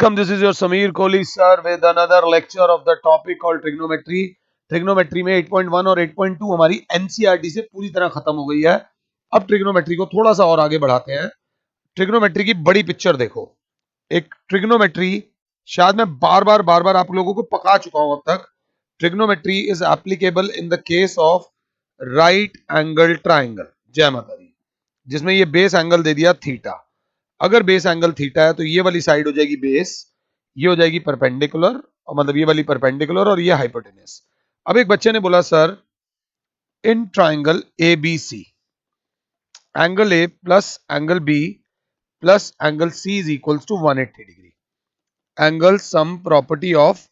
Welcome, this is your Sameer Kohli sir with another lecture of the topic called trigonometry. Trigonometry में 8.1 और 8.2 हमारी NCERT से पूरी तरह खत्म हो गई है। अब ट्रिग्नोमेट्री को थोड़ा सा और आगे बढ़ाते हैं। ट्रिग्नोमेट्री की बड़ी पिक्चर देखो। एक ट्रिग्नोमेट्री शायद मैं बार बार आप लोगों को पका चुका हूं अब तक। Trigonometry is applicable in the case of right angle triangle, जय माता दी, जिसमें ये बेस एंगल दे दिया थीटा। अगर बेस एंगल थीटा है तो ये वाली साइड हो जाएगी बेस, ये हो जाएगी परपेंडिकुलर, और मतलब ये वाली परपेंडिकुलर और ये हाइपोटेन्यूस। अब एक बच्चे ने बोला sir in triangle a b c angle a plus angle b plus angle c is equals to 180 degree. Angle sum property of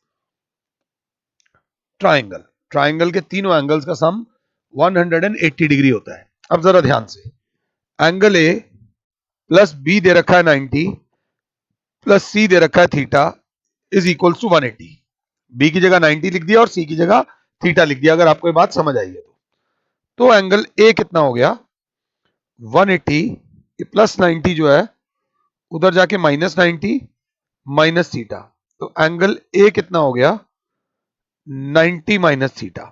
triangle, triangle के तीनों एंगल्स का सम 180 डिग्री होता है। अब जरा ध्यान से, एंगल ए प्लस बी दे रखा है 90 प्लस सी दे रखा है theta is equals to 180। B की जगह 90 लिख दिया और सी की जगह थीटा लिख दिया, अगर आपको ये बात समझ आई है तो एंगल ए कितना हो गया 180 प्लस 90 जो है उधर जाके माइनस 90 माइनस थीटा, तो एंगल ए कितना हो गया 90 माइनस थीटा।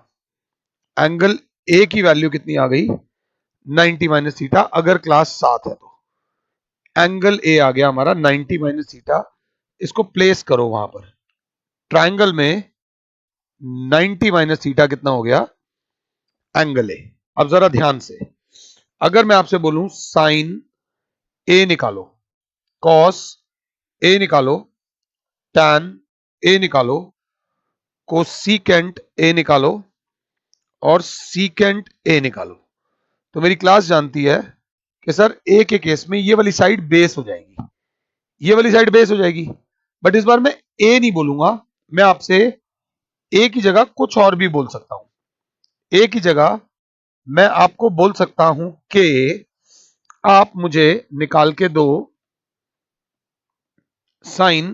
एंगल ए की वैल्यू कितनी आ गई 90 माइनस थीटा, अगर क्लास 7 है तो एंगल ए आ गया हमारा 90 माइनस थीटा। इसको प्लेस करो वहां पर, ट्राइंगल में 90 माइनस थीटा कितना हो गया एंगल ए। अब जरा ध्यान से, अगर मैं आपसे बोलूं साइन ए निकालो, कॉस ए निकालो, टैन ए निकालो, कोसिकेंट ए निकालो और सीकेंट ए निकालो, तो मेरी क्लास जानती है कि सर ए के केस में ये वाली साइड बेस हो जाएगी, ये वाली साइड बेस हो जाएगी। बट इस बार मैं ए नहीं बोलूंगा, मैं आपसे ए की जगह कुछ और भी बोल सकता हूं। ए की जगह मैं आपको बोल सकता हूं कि आप मुझे निकाल के दो sine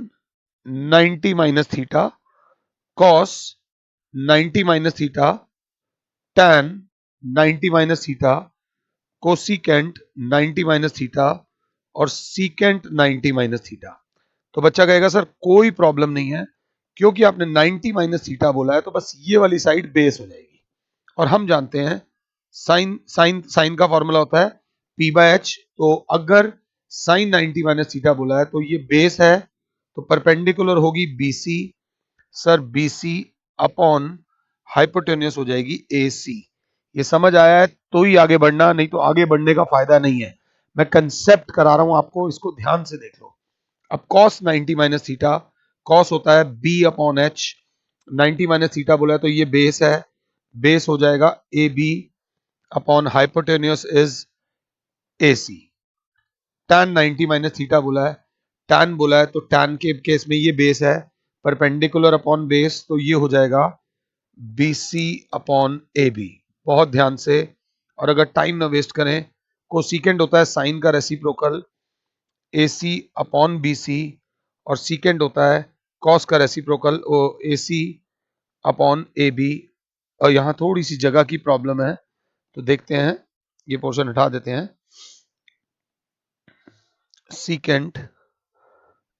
90 minus theta, cos 90 minus theta, tan 90 minus theta, cosecant 90 minus theta और सीकेंट 90 माइनस थीटा। तो बच्चा कहेगा सर कोई प्रॉब्लम नहीं है, क्योंकि आपने 90 माइनस थीटा बोला है तो बस ये वाली साइड बेस हो जाएगी। और हम जानते हैं साइन साइन साइन का फॉर्मूला होता है पी बाय एच, तो अगर साइन 90 माइनस थीटा बोला है तो ये बेस है, तो परपेंडिकुलर होगी BC, sir BC upon hypotenuse हो जाएगी एसी। ये समझ आया है तो ही आगे बढ़ना, नहीं तो आगे बढ़ने का फायदा नहीं है। मैं कंसेप्ट करा रहा हूं आपको, इसको ध्यान से देख लो। अब cos 90 माइनस थीटा, cos होता है b upon h, 90 minus theta बोला है तो ये बेस है, बेस हो जाएगा a b upon hypotenuse is a c. tan 90 minus theta बोला है, tan बोला है तो tan के केस में ये बेस है, परपेंडिकुलर अपॉन बेस, तो ये हो जाएगा b c upon a b. बहुत ध्यान से, और अगर टाइम ना वेस्ट करें, कोसिकेंट होता है साइन का reciprocal a c upon b c, और सीकेंट होता है कॉस का reciprocal a c upon a b. और यहां थोड़ी सी जगह की प्रॉब्लम है, तो देखते हैं, ये पोर्शन हटा देते हैं। सीकेंट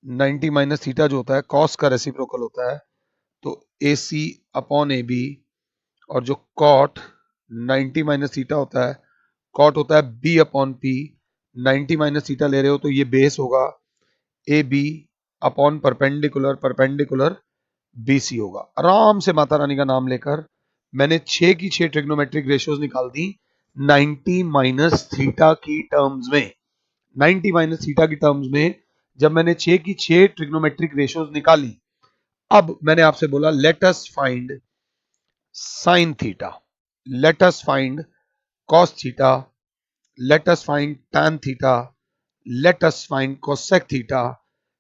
90 माइनस थीटा जो होता है कॉस का रेसिप्रोकल होता है, तो ए सी अपॉन ए बी, और जो कॉट 90 माइनस थीटा होता है, कॉट होता है b upon p, 90 minus theta ले रहे हो तो ये बेस होगा a b upon perpendicular, perpendicular b c होगा। आराम से माता रानी का नाम लेकर मैंने 6 की 6 ट्रिग्नोमेट्रिक रेशियोज निकाल दी 90 माइनस थीटा की टर्म्स में। 90 माइनस थीटा की टर्म्स में जब मैंने 6 की 6 ट्रिग्नोमेट्रिक रेशियोज निकाली, अब मैंने आपसे बोला let us find sine theta, let us find cos theta, let us find tan theta, let us find cosec theta,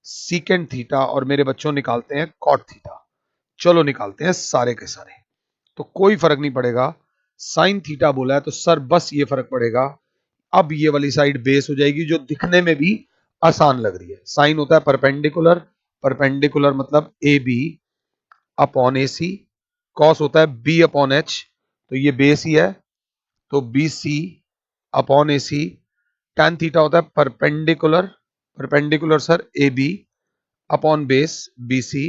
secant theta, और मेरे बच्चों निकालते हैं कॉट थीटा। चलो निकालते हैं सारे के सारे, तो कोई फर्क नहीं पड़ेगा। साइन थीटा बोला है तो सर बस ये फर्क पड़ेगा, अब ये वाली साइड बेस हो जाएगी जो दिखने में भी आसान लग रही है। साइन होता है परपेंडिकुलर, परपेंडिकुलर मतलब a b upon a c, cos होता है बी अपॉन एच, तो ये बेस ही है, तो b c upon a c. Tan theta होता है perpendicular, perpendicular sir a b upon base BC,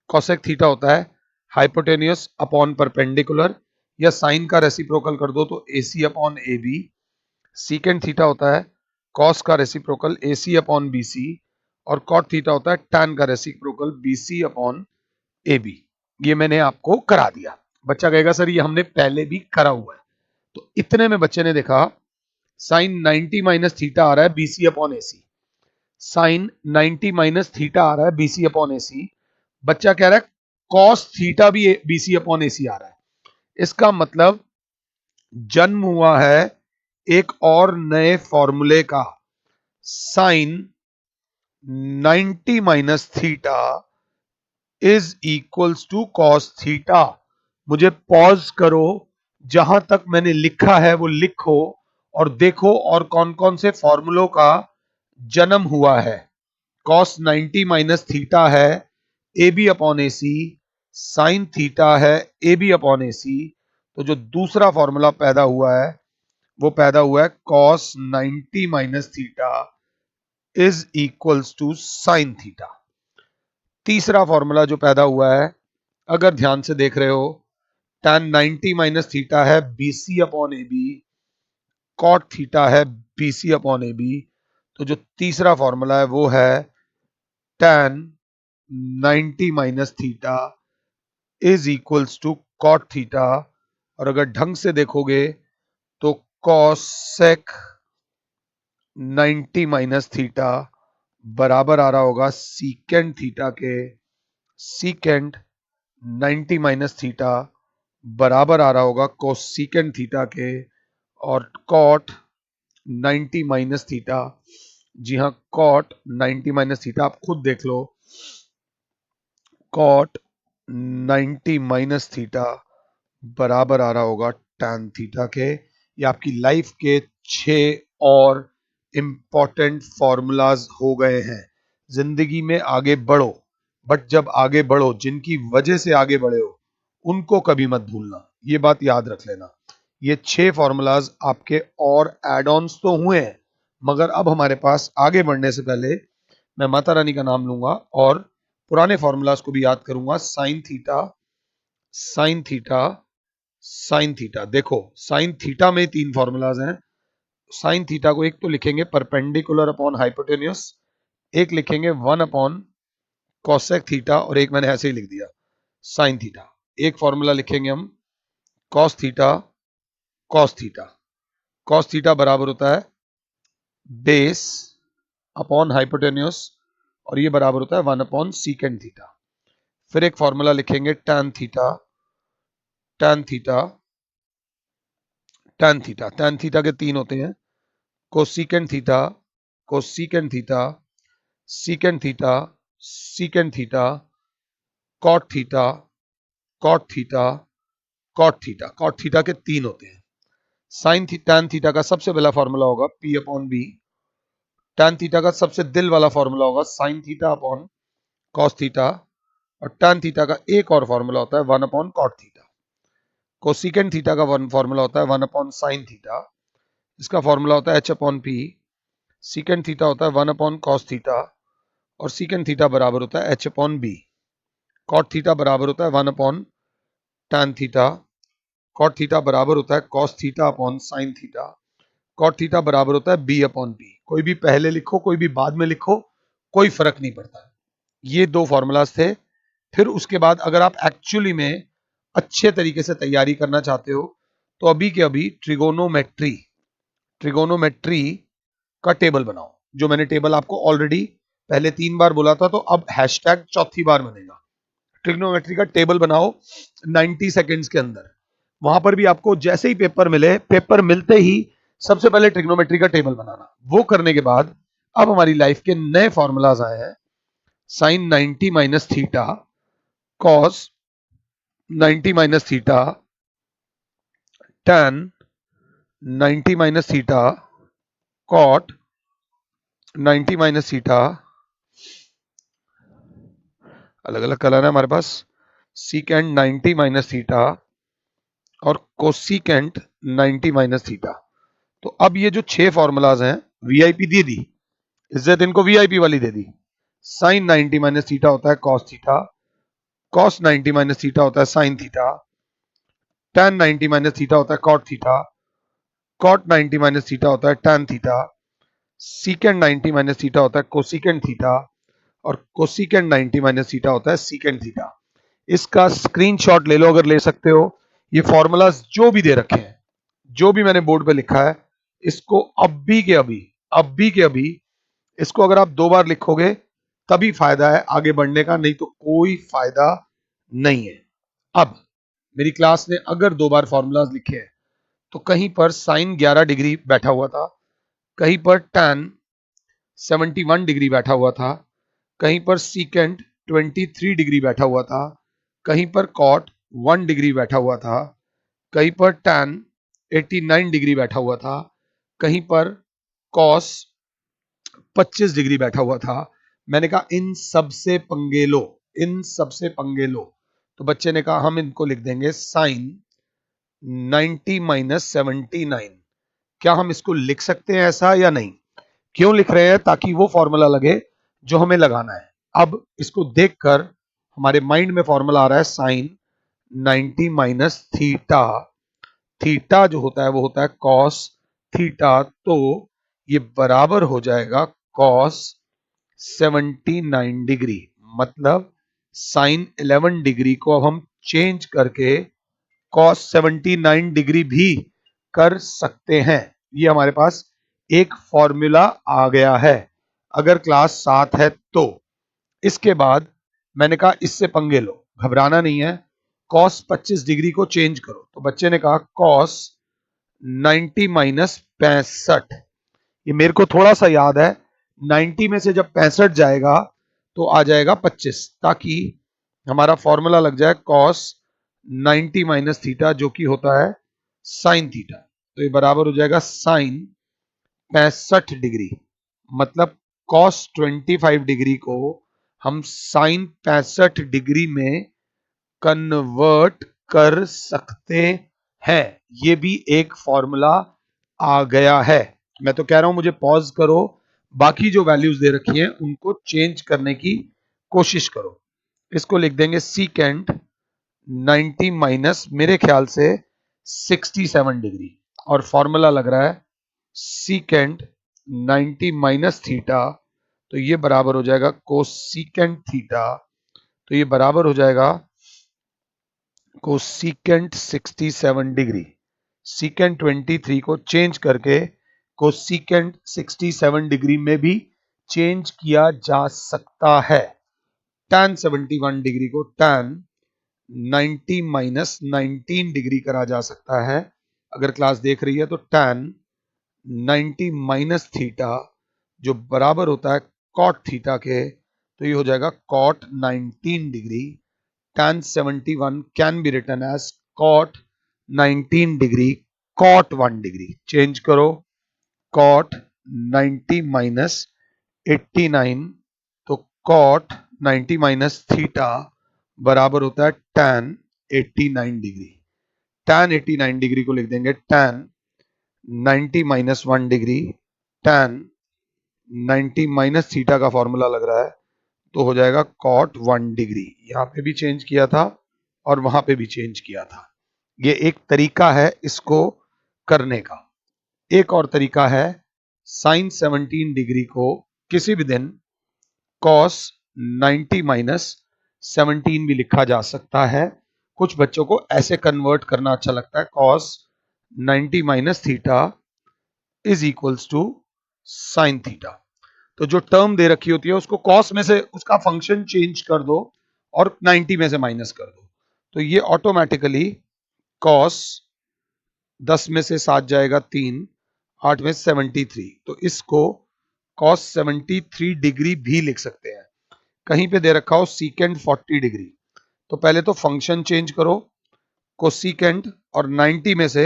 cosec theta होता है हाइपोटेन्यूस अपॉन परपेंडिकुलर, या साइन का रेसिप्रोकल कर दो तो AC upon AB, secant theta होता है कॉस का रेसिप्रोकल AC अपॉन BC, और कॉट थीटा होता है टैन का रेसिप्रोकल BC अपॉन AB। ये मैंने आपको करा दिया। बच्चा कहेगा सर ये हमने पहले भी करा हुआ है, तो इतने में बच्चे ने देखा साइन 90 माइनस थीटा आ रहा है BC upon AC, sine 90 minus theta आ रहा है BC अपॉन AC। बच्चा कह रहा है कॉस थीटा भी BC अपॉन AC आ रहा है। इसका मतलब जन्म हुआ है एक और नए फॉर्मूले का, sine 90 minus theta is equals to cos theta. मुझे पॉज करो, जहां तक मैंने लिखा है वो लिखो और देखो और कौन कौन से फॉर्मूलों का जन्म हुआ है। कॉस 90 माइनस थीटा है AB upon AC, sine theta है AB अपॉन AC, तो जो दूसरा फॉर्मूला पैदा हुआ है वो पैदा हुआ है cos 90 minus theta is equals to sine theta. तीसरा फॉर्मूला जो पैदा हुआ है, अगर ध्यान से देख रहे हो, tan 90 माइनस थीटा है BC upon AB, cot theta है BC अपॉन AB, तो जो तीसरा फॉर्मूला है वो है tan 90 minus theta is equals to cot theta, और अगर ढंग से देखोगे तो कॉसेक 90 माइनस थीटा बराबर आ रहा होगा सीकेंड थीटा के, सीकेंड 90 माइनस थीटा बराबर आ रहा होगा कोसीकेंड थीटा के, और कॉट 90 माइनस थीटा, जी हाँ कॉट 90 माइनस थीटा आप खुद देख लो, कॉट 90 माइनस थीटा बराबर आ रहा होगा टैन थीटा के। ये आपकी लाइफ के 6 और इंपॉर्टेंट फॉर्मूलाज हो गए हैं। जिंदगी में आगे बढ़ो, बट जब आगे बढ़ो जिनकी वजह से आगे बढ़े हो उनको कभी मत भूलना, ये बात याद रख लेना। ये 6 फॉर्मूलाज आपके और एड ऑन्स तो हुए हैं, मगर अब हमारे पास आगे बढ़ने से पहले मैं माता रानी का नाम लूंगा और पुराने फॉर्मूलाज को भी याद करूंगा। Sine theta, sine theta, sine theta. देखो साइन थीटा में 3 फॉर्मूलाज हैं। साइन थीटा को एक तो लिखेंगे परपेंडिकुलर अपॉन हाइपोटेन्यूस, एक लिखेंगे 1 अपॉन कॉसेक थीटा, और एक मैंने ऐसे ही लिख दिया साइन थीटा। एक फॉर्मूला लिखेंगे हम cos theta, cos theta. Cos theta बराबर होता है बेस अपॉन हाइपोटेन्यूस, और ये बराबर होता है 1 अपॉन सीकेंड थीटा। फिर एक फॉर्मूला लिखेंगे tan theta, tan theta, tan theta. Tan theta के 3 होते हैं, cosecant theta, cosecant theta, secant theta, secant theta, cot theta, cot theta, cot theta. Cot theta के 3 होते हैं। साइन टैन थीटा का सबसे पहला फॉर्मूला होगा P upon b, tan theta का सबसे दिल वाला फॉर्मूला होगा sine theta upon cos theta, और टैन थीटा का एक और फॉर्मूला होता है 1 upon cot theta. Cosecant theta का फॉर्मूला होता है 1 अपॉन साइन थीटा, इसका फॉर्मूला होता है H upon P। Secant theta होता है 1 अपॉन कॉस थीटा, और सीकेंड थीटा बराबर होता है H upon B। Cot theta बराबर होता है 1 upon tan theta, cot theta बराबर होता है cos theta upon sine theta, cot theta बराबर होता है B अपॉन P। कोई भी पहले लिखो कोई भी बाद में लिखो, कोई फर्क नहीं पड़ता। ये 2 फॉर्मूलाज थे। फिर उसके बाद अगर आप एक्चुअली में अच्छे तरीके से तैयारी करना चाहते हो तो अभी के अभी ट्रिगोनोमेट्री, ट्रिगोनोमेट्री का टेबल बनाओ। जो मैंने टेबल आपको ऑलरेडी पहले 3 बार बोला था, तो अब हैशटैग चौथी बार बनेगा। ट्रिग्नोमेट्री का टेबल बनाओ 90 सेकेंड्स के अंदर। वहां पर भी आपको जैसे ही पेपर मिले, पेपर मिलते ही सबसे पहले ट्रिग्नोमेट्री का टेबल बनाना। वो करने के बाद अब हमारी लाइफ के नए फॉर्मूलाज आए हैं। Sine 90 minus theta, cos 90 minus theta, tan 90 minus theta, cot 90 minus theta, अलग अलग कलर है हमारे पास, सीकेंड 90 माइनस थीटा, और कोसीकेंट 90 माइनस थीटा। तो अब ये जो 6 फॉर्मूलाज हैं, वीआईपी दे दी, इज्जत इनको वीआईपी वाली दे दी। साइन 90 माइनस थीटा होता है cos theta, cos 90 minus theta होता है sine theta, tan 90 minus theta होता है cot theta, cot 90 minus theta होता है tan theta, secant 90 minus theta होता है कोसिकेंड थीटा, और कोसिकेंड 90 माइनस थीटा होता है सीकेंड थीटा। इसका स्क्रीनशॉट ले लो अगर ले सकते हो। ये फॉर्मूलाज जो भी दे रखे हैं, जो भी मैंने बोर्ड पे लिखा है, इसको अभी के अभी इसको अगर आप 2 बार लिखोगे तभी फायदा है आगे बढ़ने का, नहीं तो कोई फायदा नहीं है। अब मेरी क्लास ने अगर 2 बार फॉर्मूलाज लिखे हैं तो कहीं पर साइन 11 डिग्री बैठा हुआ था, कहीं पर tan 71 डिग्री बैठा हुआ था, कहीं पर सीकेंट 23 डिग्री बैठा हुआ था, कहीं पर कॉट 1 डिग्री बैठा हुआ था, कहीं पर tan 89 डिग्री बैठा हुआ था, कहीं पर कॉस 25 डिग्री बैठा हुआ था। मैंने कहा इन सबसे पंगे लो, इन सबसे पंगे लो। तो बच्चे ने कहा हम इनको लिख देंगे साइन 90 माइनस 79। क्या हम इसको लिख सकते हैं ऐसा या नहीं? क्यों लिख रहे हैं? ताकि वो फॉर्मूला लगे जो हमें लगाना है। अब इसको देखकर हमारे माइंड में फॉर्मूला आ रहा है साइन 90 माइनस थीटा, थीटा जो होता है वो होता है कॉस थीटा, तो ये बराबर हो जाएगा कॉस 79 डिग्री। मतलब साइन 11 डिग्री को अब हम चेंज करके कॉस 79 डिग्री भी कर सकते हैं। ये हमारे पास एक फॉर्मूला आ गया है अगर क्लास 7 है तो। इसके बाद मैंने कहा इससे पंगे लो, घबराना नहीं है, कॉस 25 डिग्री को चेंज करो। तो बच्चे ने कहा कॉस 90 माइनस 65। ये मेरे को थोड़ा सा याद है, 90 में से जब 65 जाएगा तो आ जाएगा 25, ताकि हमारा फॉर्मूला लग जाए कॉस 90 माइनस थीटा जो कि होता है साइन थीटा। तो ये बराबर हो जाएगा साइन 65 डिग्री। मतलब कॉस 25 डिग्री को हम साइन 65 डिग्री में कन्वर्ट कर सकते हैं। ये भी एक फॉर्मूला आ गया है। मैं तो कह रहा हूं मुझे पॉज करो, बाकी जो वैल्यूज दे रखी हैं उनको चेंज करने की कोशिश करो। इसको लिख देंगे सीकेंट 90 माइनस मेरे ख्याल से 67 डिग्री, और फॉर्मूला लग रहा है सीकेंट 90 माइनस थीटा, तो ये बराबर हो जाएगा कोसीकेंट थीटा, तो ये बराबर हो जाएगा कोसीकेंट 67 डिग्री। सीकेंट 23 को चेंज करके कोसीकेंट 67 डिग्री में भी चेंज किया जा सकता है। tan 71 डिग्री को tan 90 माइनस 19 डिग्री करा जा सकता है। अगर क्लास देख रही है तो tan 90 माइनस थीटा जो बराबर होता है कॉट थीटा के, तो ये हो जाएगा cot 19 degree. tan 71 can be written as cot 19 degree cot 1 degree. Change करो, कॉट 90 माइनस 89, तो कॉट 90 माइनस थीटा बराबर होता है tan 89 डिग्री। tan 89 डिग्री को लिख देंगे tan 90 minus 1 degree, tan 90 minus theta का फॉर्मूला लग रहा है तो हो जाएगा cot 1 डिग्री। यहां पे भी चेंज किया था और वहां पे भी चेंज किया था। ये एक तरीका है इसको करने का। एक और तरीका है साइन 17 डिग्री को किसी भी दिन cos 90 माइनस 17 भी लिखा जा सकता है। कुछ बच्चों को ऐसे कन्वर्ट करना अच्छा लगता है, cos 90 minus theta is equals to sine theta. तो जो टर्म दे रखी होती है उसको cos में से उसका फंक्शन चेंज कर दो और 90 में से माइनस कर दो, तो ये ऑटोमेटिकली cos 10 में से 7 जाएगा 3, 8 में 73, तो इसको cos 73 डिग्री भी लिख सकते हैं। कहीं पे दे रखा हो सीकेंट 40 डिग्री, तो पहले तो फंक्शन चेंज करो, कोसीकेंट और 90 में से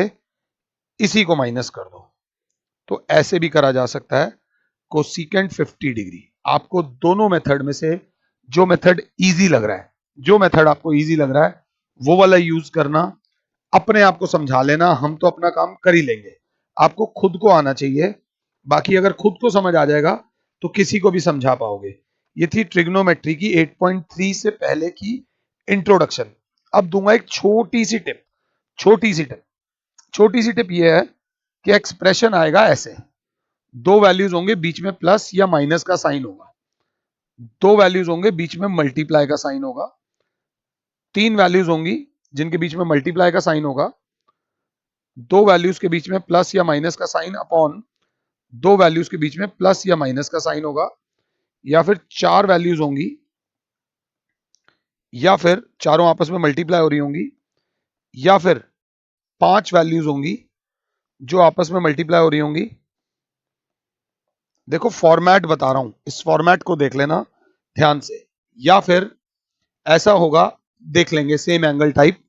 इसी को माइनस कर दो। तो ऐसे भी करा जा सकता है कोसीकेंट 50 डिग्री। आपको दोनों मेथड में से जो मेथड इजी लग रहा है, जो मेथड आपको इजी लग रहा है वो वाला यूज करना। अपने आप को समझा लेना, हम तो अपना काम कर ही लेंगे, आपको खुद को आना चाहिए। बाकी अगर खुद को समझ आ जाएगा तो किसी को भी समझा पाओगे। ये थी ट्रिग्नोमेट्री की 8.3 से पहले की इंट्रोडक्शन। अब दूंगा एक छोटी सी टिप। छोटी सी टिप ये है कि एक्सप्रेशन आएगा ऐसे, दो वैल्यूज होंगे, बीच में प्लस या माइनस का साइन होगा, दो वैल्यूज होंगे, बीच में मल्टीप्लाई का साइन होगा, तीन वैल्यूज होंगी जिनके बीच में मल्टीप्लाई का साइन होगा, दो वैल्यूज के बीच में प्लस या माइनस का साइन अपॉन दो वैल्यूज के बीच में प्लस या माइनस का साइन होगा, या फिर चार वैल्यूज होंगी, या फिर चारों आपस में मल्टीप्लाई हो रही होंगी, या फिर पांच वैल्यूज होंगी जो आपस में मल्टीप्लाई हो रही होंगी। देखो फॉर्मेट बता रहा हूं, इस फॉर्मेट को देख लेना ध्यान से। या फिर ऐसा होगा, देख लेंगे सेम एंगल टाइप।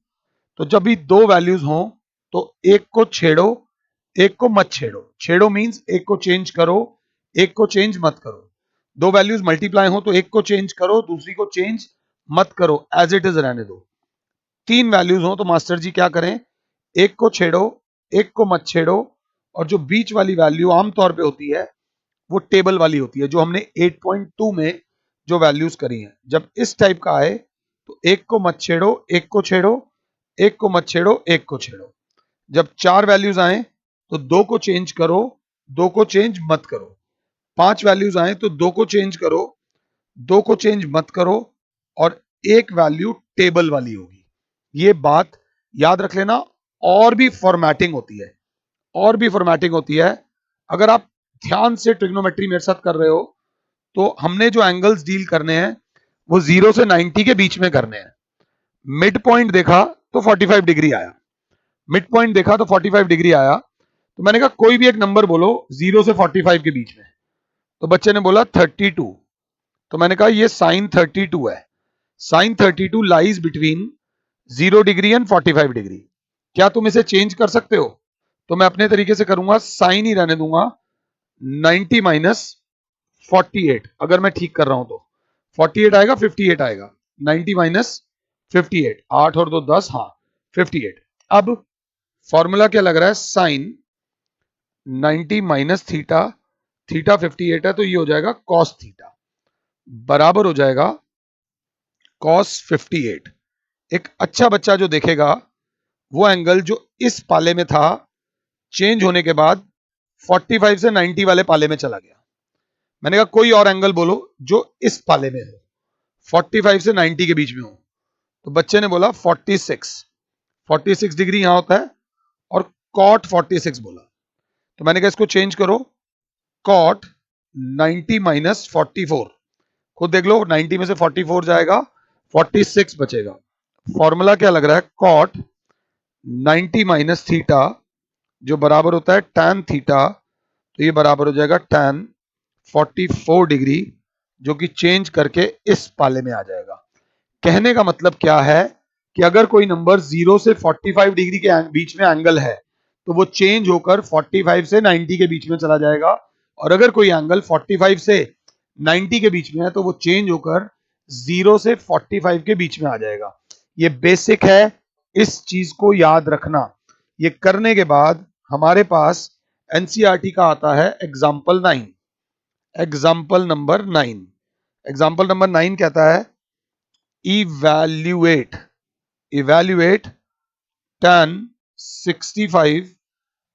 तो जब भी दो वैल्यूज हों तो एक को छेड़ो, एक को मत छेड़ो। छेड़ो मींस एक को चेंज करो, एक को चेंज मत करो। दो वैल्यूज मल्टीप्लाई हो तो एक को चेंज करो, दूसरी को चेंज मत करो, एज इट इज रहने दो। तीन वैल्यूज हो तो मास्टर जी क्या करें, एक को छेड़ो, एक को मत छेड़ो, और जो बीच वाली वैल्यू आमतौर पे होती है वो टेबल वाली होती है, जो हमने 8.2 में जो वैल्यूज करी हैं। जब इस टाइप का आए तो एक को मत छेड़ो, एक को छेड़ो, एक को मत छेड़ो, एक को छेड़ो। जब चार वैल्यूज आए तो दो को चेंज करो, दो को चेंज मत करो। पांच वैल्यूज आए तो दो को चेंज करो, दो को चेंज मत करो, और एक वैल्यू टेबल वाली होगी। ये बात याद रख लेना। और भी फॉर्मेटिंग होती है, और भी फॉर्मेटिंग होती है। अगर आप ध्यान से ट्रिग्नोमेट्री मेरे साथ कर रहे हो तो हमने जो एंगल्स डील करने हैं वो 0 से 90 के बीच में करने हैं। मिड पॉइंट देखा तो 45 डिग्री आया, मिड पॉइंट देखा तो 45 डिग्री आया, तो मैंने कहा कोई भी एक नंबर बोलो 0 से 45 के बीच में। तो बच्चे ने बोला 32। तो मैंने कहा ये साइन 32 है। Sine 32 lies between 0 degree and 45 degree. क्या तुम इसे चेंज कर सकते हो? तो मैं अपने तरीके से करूंगा, साइन ही रहने दूंगा 90 माइनस 48। अगर मैं ठीक कर रहा हूं तो 48 आएगा, 58 आएगा। 90 माइनस 58, 8 और 2 10, हाँ 58। अब फॉर्मूला क्या लग रहा है, साइन 90 माइनस थीटा, थीटा 58 है तो ये हो जाएगा कॉस थीटा, बराबर हो जाएगा कॉस 58। एक अच्छा बच्चा जो देखेगा वो एंगल जो इस पाले में था, चेंज होने के बाद 45 से 90 वाले पाले में चला गया। मैंने कहा कोई और एंगल बोलो जो इस पाले में हो, 45 से 90 के बीच में हो। तो बच्चे ने बोला 46, 46 डिग्री यहां होता है, और कॉट 46 बोला। तो मैंने कहा इसको चेंज करो, कॉट 90 माइनस 44। खुद देख लो, 90 में से 44 जाएगा, 46 बचेगा। फॉर्मूला क्या लग रहा है, कॉट 90 माइनस थीटा जो बराबर होता है tan थीटा, तो ये बराबर हो जाएगा tan 44 डिग्री, जो कि चेंज करके इस पाले में आ जाएगा। कहने का मतलब क्या है कि अगर कोई नंबर 0 से 45 डिग्री के बीच में एंगल है तो वो चेंज होकर 45 से 90 के बीच में चला जाएगा, और अगर कोई एंगल 45 से 90 के बीच में है तो वो चेंज होकर 0 से 45 के बीच में आ जाएगा। ये बेसिक है, इस चीज को याद रखना। ये करने के बाद हमारे पास एनसीईआरटी का आता है example 9। Example number 9, example number 9 कहता है evaluate, evaluate tan 65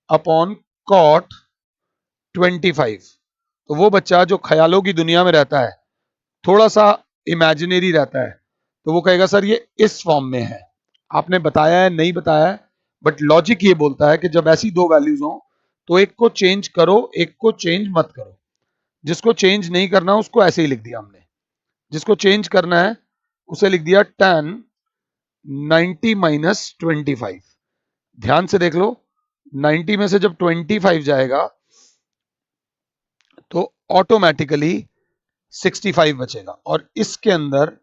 upon cot 25। तो वो बच्चा जो ख्यालों की दुनिया में रहता है, थोड़ा सा इमेजिनरी रहता है, तो वो कहेगा सर ये इस फॉर्म में है। आपने बताया है नहीं बताया है, बट लॉजिक ये बोलता है कि जब ऐसी दो वैल्यूज हो तो एक को चेंज करो, एक को चेंज मत करो। जिसको चेंज नहीं करना उसको ऐसे ही लिख दिया हमने, जिसको चेंज करना है उसे लिख दिया tan 90 माइनस 25। ध्यान से देख लो, 90 में से जब 25 जाएगा तो ऑटोमेटिकली 65 बचेगा, और इसके अंदर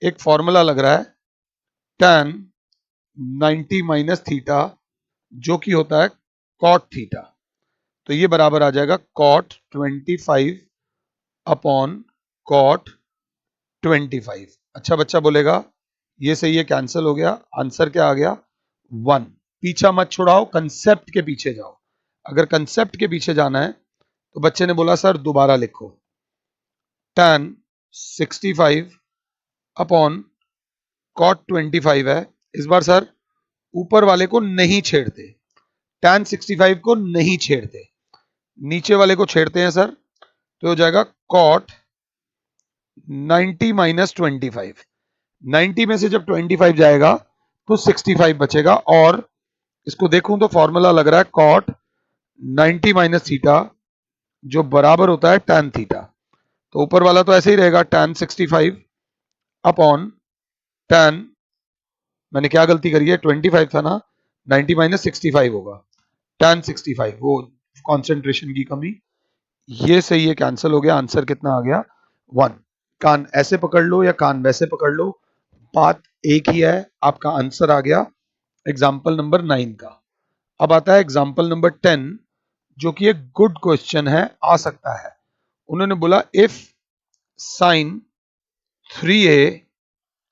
एक फॉर्मूला लग रहा है tan 90 माइनस थीटा जो कि होता है cot थीटा। तो ये बराबर आ जाएगा cot 25 अपॉन cot 25। अच्छा बच्चा बोलेगा ये सही है, कैंसिल हो गया। आंसर क्या आ गया, 1। पीछा मत छुड़ाओ, कंसेप्ट के पीछे जाओ। अगर कंसेप्ट के पीछे जाना है तो बच्चे ने बोला सर दोबारा लिखो, tan 65 अपॉन cot 25 है। इस बार सर ऊपर वाले को नहीं छेड़ते, tan 65 को नहीं छेड़ते, नीचे वाले को छेड़ते हैं सर, तो हो जाएगा cot 90 माइनस 25। 90 में से जब 25 जाएगा तो 65 बचेगा, और इसको देखूं तो फॉर्मूला लग रहा है cot 90 माइनस थीटा जो बराबर होता है tan थीटा। तो ऊपर वाला तो ऐसे ही रहेगा tan 65 अपॉन tan, मैंने क्या गलती करी है, 25 था ना, 90 माइनस 65 होगा tan 65, वो कॉन्सेंट्रेशन की कमी, ये सही है, कैंसिल हो गया। आंसर कितना आ गया 1। कान ऐसे पकड़ लो या कान वैसे पकड़ लो, बात एक ही है, आपका आंसर आ गया एग्जाम्पल नंबर 9 का। अब आता है एग्जाम्पल नंबर 10 जो कि एक गुड क्वेश्चन है, आ सकता है। उन्होंने बोला if sine 3a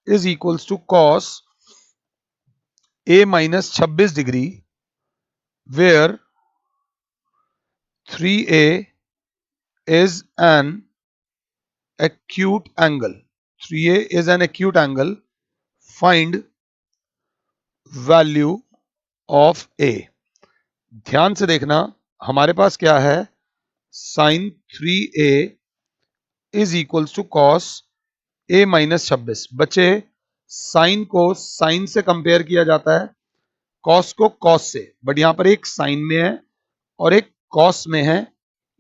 is equals to cos a minus 26 degree where 3a is an acute angle, 3a is an acute angle, find value of a। ध्यान से देखना, हमारे पास क्या है, sine 3a is equals to cos a minus 26। बच्चे sign को sign से कंपेयर किया जाता है, कॉस को कॉस से, बट यहां पर एक साइन में है और एक कॉस में है।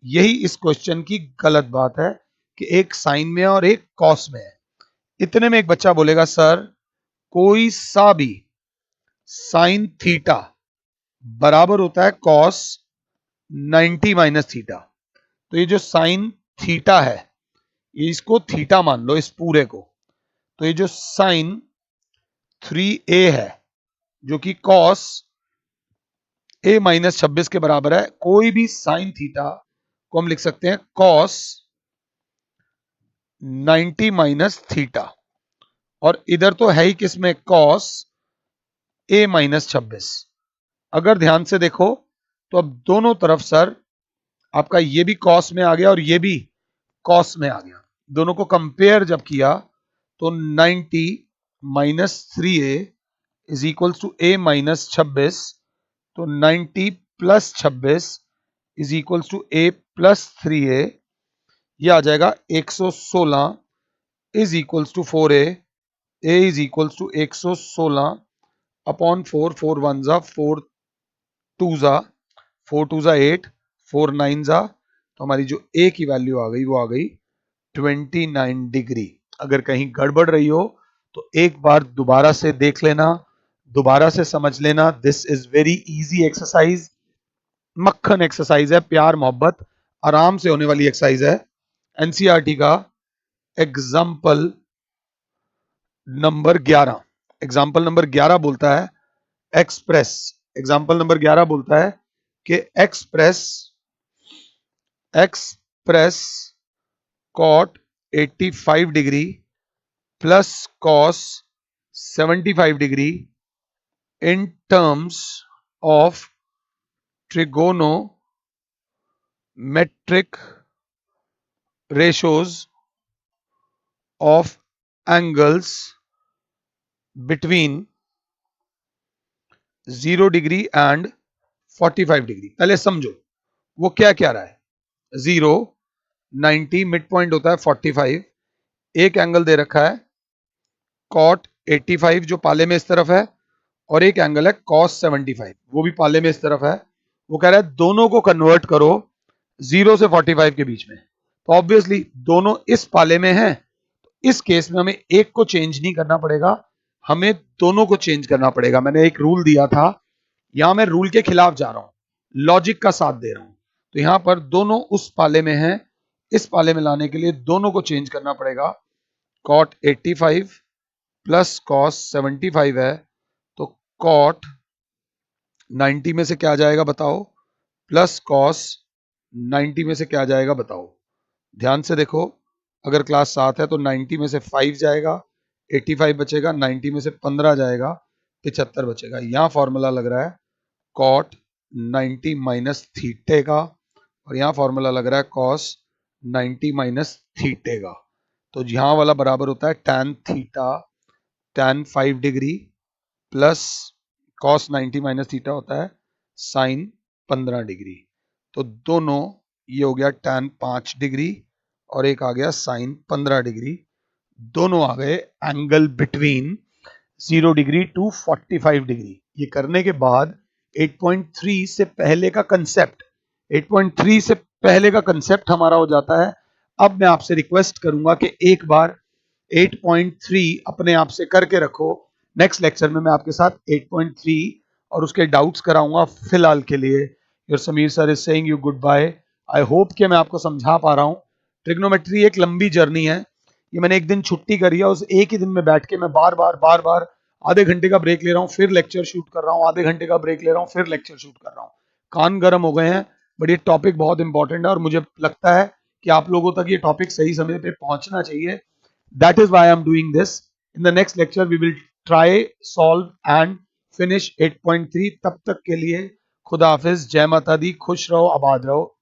यही इस क्वेश्चन की गलत बात है कि एक साइन में है और एक कॉस में है। इतने में एक बच्चा बोलेगा सर कोई सा भी साइन थीटा बराबर होता है कॉस 90 माइनस थीटा। तो ये जो साइन थीटा है, ये इसको थीटा मान लो इस पूरे को। तो ये जो साइन 3a है जो कि कॉस a माइनस 26 के बराबर है, कोई भी साइन थीटा को हम लिख सकते हैं कॉस 90 माइनस थीटा, और इधर तो है ही किसमें, कॉस a माइनस 26। अगर ध्यान से देखो तो अब दोनों तरफ सर आपका ये भी कॉस में आ गया और ये भी कॉस में आ गया। दोनों को कंपेयर जब किया तो 90 minus 3a is equals to a minus 26, तो 90 plus 26 is equals to a plus 3a, ये आ जाएगा 116 is equals to 4a, a is equals to 116 upon 4, 4 1 जा 4 2 जा 4 2 जा 8, 4 9 जा, तो हमारी जो a की वैल्यू आ गई वो आ गई 29 डिग्री। अगर कहीं गड़बड़ रही हो तो एक बार दोबारा से देख लेना, दोबारा से समझ लेना। This is very easy exercise, मक्खन एक्सरसाइज है, प्यार मोहब्बत आराम से होने वाली एक्सरसाइज है। एनसीईआरटी का एग्जाम्पल नंबर 11, एग्जाम्पल नंबर 11 बोलता है एक्सप्रेस, एग्जाम्पल नंबर 11 बोलता है कि express cot 85 degree plus cos 75 degree in terms of trigonometric ratios of angles between 0 degree and 45 degree. पहले समझो वो क्या क्या रहा है, 0 90 मिड पॉइंट होता है 45, एक एंगल दे रखा है कॉट 85 जो पाले में इस तरफ है, और एक एंगल है कॉस 75 वो भी पाले में इस तरफ है। वो कह रहा है दोनों को कन्वर्ट करो 0 से 45 के बीच में, तो ऑब्वियसली दोनों इस पाले में हैं, इस केस में हमें एक को चेंज नहीं करना पड़ेगा, हमें दोनों को चेंज करना पड़ेगा। मैंने एक रूल दिया था, यहां मैं रूल के खिलाफ जा रहा हूं, लॉजिक का साथ दे रहा हूं। तो यहां पर दोनों उस पाले में हैं, इस पाले में लाने के लिए दोनों को चेंज करना पड़ेगा। कॉट 85 प्लस कॉस 75 है, तो कॉट 90 में से क्या आ जाएगा बताओ, प्लस कॉस 90 में से क्या आ जाएगा बताओ। ध्यान से देखो, अगर क्लास 7 है तो 90 में से 5 जाएगा, 85 बचेगा, 90 में से 15 जाएगा, 75 बचेगा। यहां फॉर्मूला लग रहा है कॉट 90 माइनस थीटे का, और यहां फॉर्मूला लग रहा है कॉस 90 माइनस थीटे का। तो यहाँ वाला बराबर होता है tan theta tan 5 degree plus cos 90 minus theta होता है sin 15 डिग्री। तो दोनों ये हो गया tan 5 डिग्री और एक आ गया sin 15 डिग्री, दोनों आ गए angle between 0 degree to 45 degree. ये करने के बाद 8.3 से पहले का कंसेप्ट 8.3 से पहले का कंसेप्ट हमारा हो जाता है। अब मैं आपसे रिक्वेस्ट करूंगा कि एक बार 8.3 अपने आप से करके रखो। नेक्स्ट लेक्चर में मैं आपके साथ 8.3 और उसके डाउट्स कराऊंगा। फिलहाल के लिए your Sameer sir is saying you good bye. I hope कि मैं आपको समझा पा रहा हूं। ट्रिग्नोमेट्री एक लंबी जर्नी है। ये मैंने एक दिन छुट्टी करी है, उस एक ही दिन में बैठ के मैं बार बार आधे घंटे का ब्रेक ले रहा हूँ, फिर लेक्चर शूट कर रहा हूँ, आधे घंटे का ब्रेक ले रहा हूँ, फिर लेक्चर शूट कर रहा हूँ। कान गर्म हो गए हैं, बट ये टॉपिक बहुत इंपॉर्टेंट है और मुझे लगता है कि आप लोगों तक ये टॉपिक सही समय पे पहुंचना चाहिए। That is why I am doing this. In the next lecture we will try solve and finish 8.3। तब तक के लिए खुदा हाफिज, जय माता दी, खुश रहो, आबाद रहो।